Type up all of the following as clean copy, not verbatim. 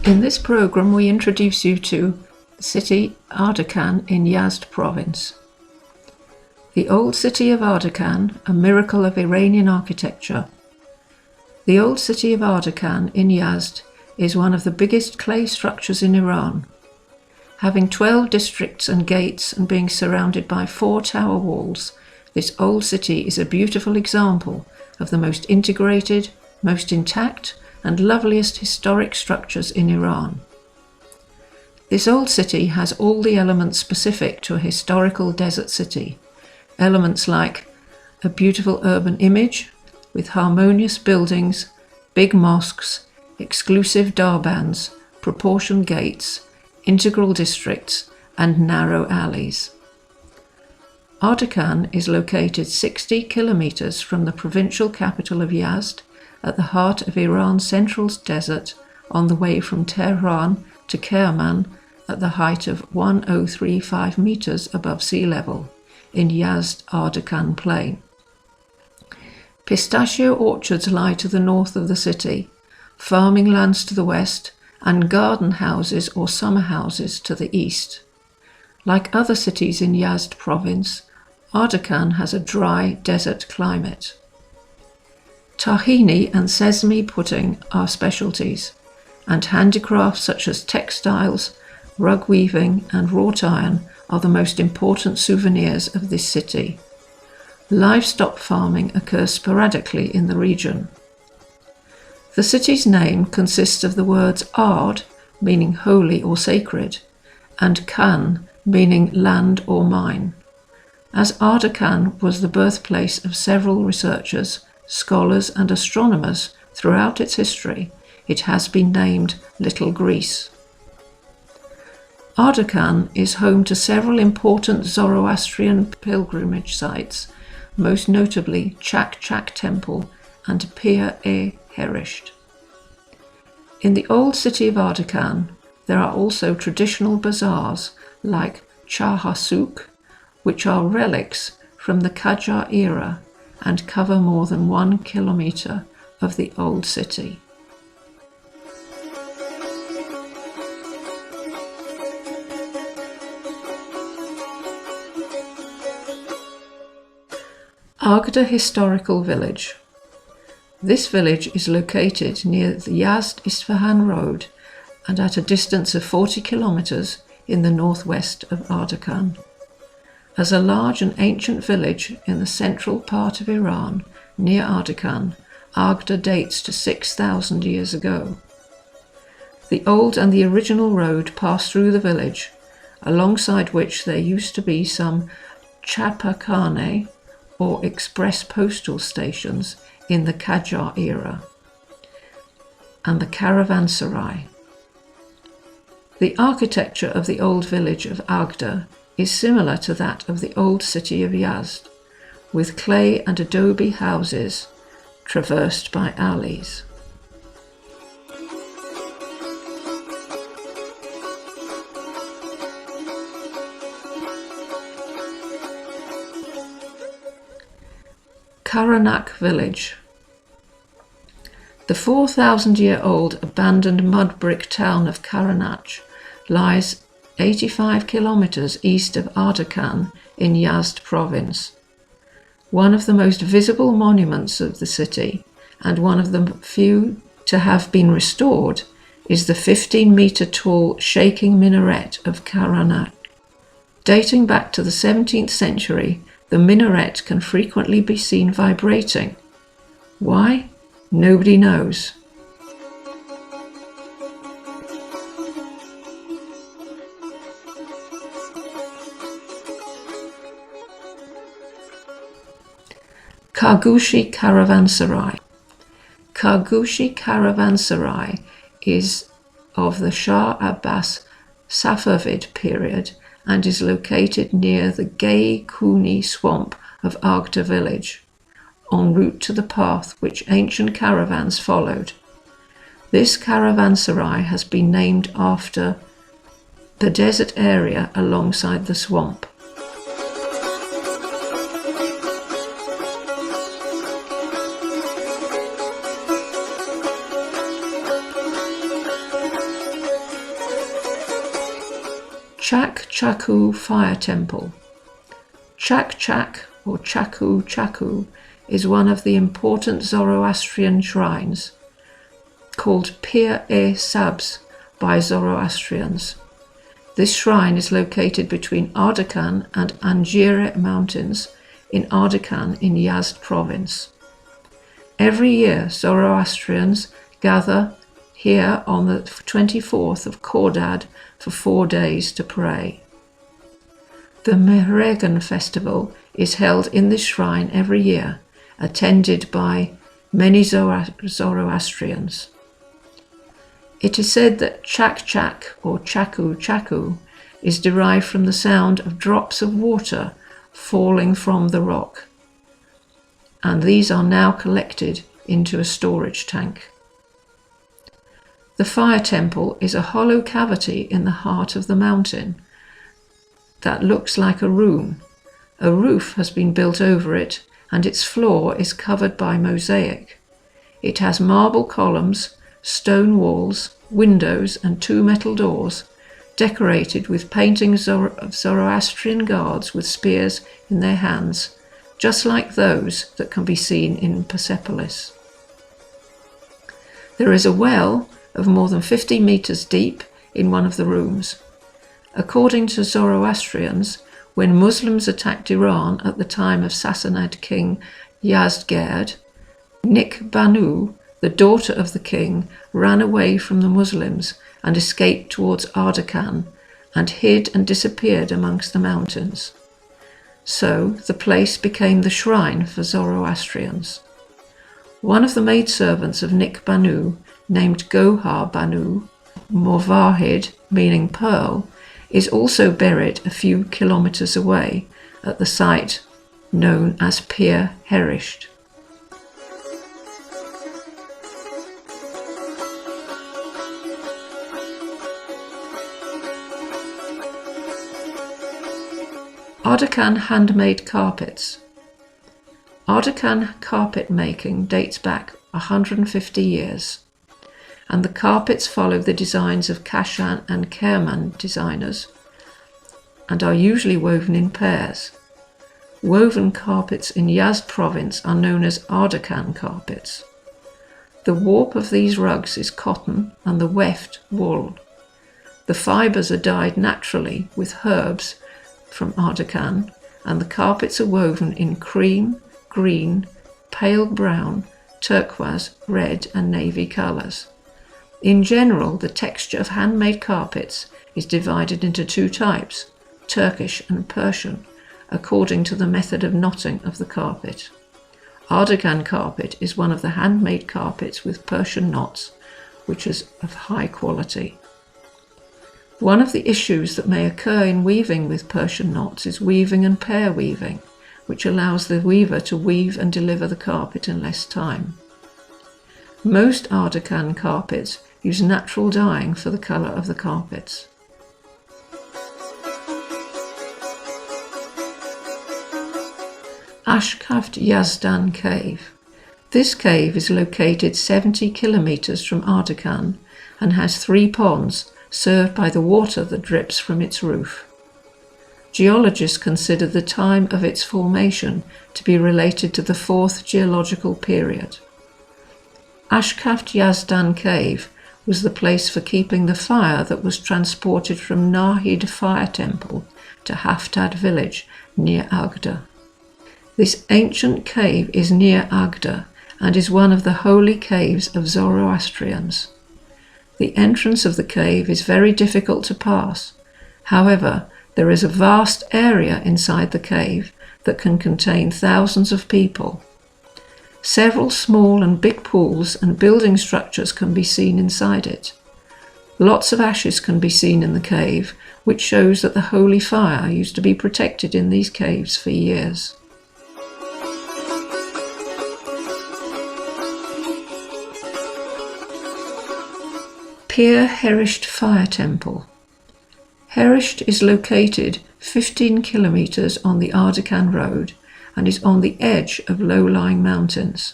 In this program, we introduce you to the city Ardakan in YAZD province. The old city of Ardakan, a miracle of Iranian architecture. The old city of Ardakan in YAZD is one of the biggest clay structures in Iran. Having 12 districts and gates and being surrounded by 4 tower walls, this old city is a beautiful example of the most integrated, most intact and loveliest historic structures in Iran. This old city has all the elements specific to a historical desert city. Elements like a beautiful urban image with harmonious buildings, big mosques, exclusive darbans, proportioned gates, integral districts, and narrow alleys. Ardakan is located 60 kilometers from the provincial capital of YAZD, at the heart of Iran's central desert, on the way from Tehran to Kerman at the height of 1035 meters above sea level in YAZD Ardakan plain. Pistachio orchards lie to the north of the city, farming lands to the west, and garden houses or summer houses to the east. Like other cities in YAZD province, Ardakan has a dry desert climate. Tahini and sesame pudding are specialties, and handicrafts such as textiles, rug weaving and wrought iron are the most important souvenirs of this city. Livestock farming occurs sporadically in the region. The city's name consists of the words Ard, meaning holy or sacred, and Kan, meaning land or mine. As Ardakan was the birthplace of several researchers, scholars and astronomers throughout its history, it has been named Little Greece. Ardakan is home to several important Zoroastrian pilgrimage sites, most notably Chak Chak Temple and Pir-e-Herisht. In the old city of Ardakan, there are also traditional bazaars like Chahasuk, which are relics from the Qajar era and cover more than 1 kilometer of the old city. Agda Historical Village. This village is located near the YAZD-Esfahan road and at a distance of 40 kilometers in the northwest of Ardakan. As a large and ancient village in the central part of Iran, near Ardakan, Agda dates to 6,000 years ago. The old and the original road pass through the village, alongside which there used to be some chapakhane, or express postal stations, in the Qajar era, and the caravansarais. The architecture of the old village of Agda is similar to that of the old city of YAZD, with clay and adobe houses traversed by alleys. Karanak village. The 4,000-year-old abandoned mud brick town of Karanak lies 85 kilometers east of Ardakan in YAZD province. One of the most visible monuments of the city, and one of the few to have been restored, is the 15-meter tall shaking minaret of Karanak. Dating back to the 17th century, the minaret can frequently be seen vibrating. Why? Nobody knows. Kargushi Caravansarai. Kargushi Caravansarai is of the Shah Abbas Safavid period and is located near the Gay Kuni swamp of Agda village, en route to the path which ancient caravans followed. This caravansarai has been named after the desert area alongside the swamp. Chak Chak Fire Temple. Chak Chak, or Chaku Chaku, is one of the important Zoroastrian shrines, called Pir-e-Sabz by Zoroastrians. This shrine is located between Ardakan and Anjire mountains in Ardakan in YAZD province. Every year, Zoroastrians gather here on the 24th of Khordad for 4 days to pray. The Mehregan festival is held in this shrine every year, attended by many Zoroastrians. It is said that Chak Chak, or Chaku Chaku, is derived from the sound of drops of water falling from the rock, and these are now collected into a storage tank. The fire temple is a hollow cavity in the heart of the mountain that looks like a room. A roof has been built over it, and its floor is covered by mosaic. It has marble columns, stone walls, windows, and 2 metal doors, decorated with paintings of Zoroastrian guards with spears in their hands, just like those that can be seen in Persepolis. There is a well of more than 50 meters deep in one of the rooms. According to Zoroastrians, when Muslims attacked Iran at the time of Sassanid king YAZD, Nik Banu, the daughter of the king, ran away from the Muslims and escaped towards Ardakan and hid and disappeared amongst the mountains. So the place became the shrine for Zoroastrians. One of the maidservants of Nik Banu, named Gohar Banu, Morvahid, meaning pearl, is also buried a few kilometers away at the site known as Pir Herisht. Ardakan handmade carpets. Ardakan carpet making dates back 150 years, and the carpets follow the designs of Kashan and Kerman designers and are usually woven in pairs. Woven carpets in YAZD province are known as Ardakan carpets. The warp of these rugs is cotton and the weft wool. The fibres are dyed naturally with herbs from Ardakan, and the carpets are woven in cream, green, pale brown, turquoise, red and navy colours. In general, the texture of handmade carpets is divided into 2 types, Turkish and Persian, according to the method of knotting of the carpet. Ardakan carpet is one of the handmade carpets with Persian knots, which is of high quality. One of the issues that may occur in weaving with Persian knots is weaving and pair weaving, which allows the weaver to weave and deliver the carpet in less time. Most Ardakan carpets use natural dyeing for the colour of the carpets. Ashkaft Yazdan Cave. This cave is located 70 kilometers from Ardakan and has 3 ponds served by the water that drips from its roof. Geologists consider the time of its formation to be related to the 4th geological period. Ashkaft Yazdan Cave was the place for keeping the fire that was transported from Nahid Fire Temple to Haftad village near Agda. This ancient cave is near Agda and is one of the holy caves of Zoroastrians. The entrance of the cave is very difficult to pass. However, there is a vast area inside the cave that can contain thousands of people. Several small and big pools and building structures can be seen inside it. Lots of ashes can be seen in the cave, which shows that the holy fire used to be protected in these caves for years. Pir Herisht Fire Temple. Herisht is located 15 kilometers on the Ardakan road and is on the edge of low-lying mountains.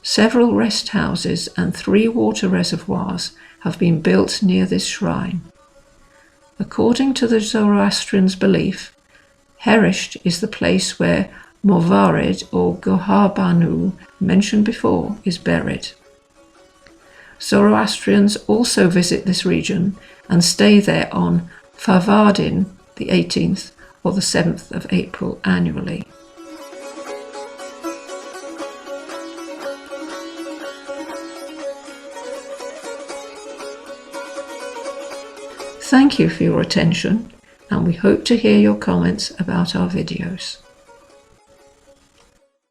Several rest houses and 3 water reservoirs have been built near this shrine. According to the Zoroastrians' belief, Herisht is the place where Morvarid or Goharbanu, mentioned before, is buried. Zoroastrians also visit this region and stay there on Farvardin, the 18th or the 7th of April annually. Thank you for your attention, and we hope to hear your comments about our videos.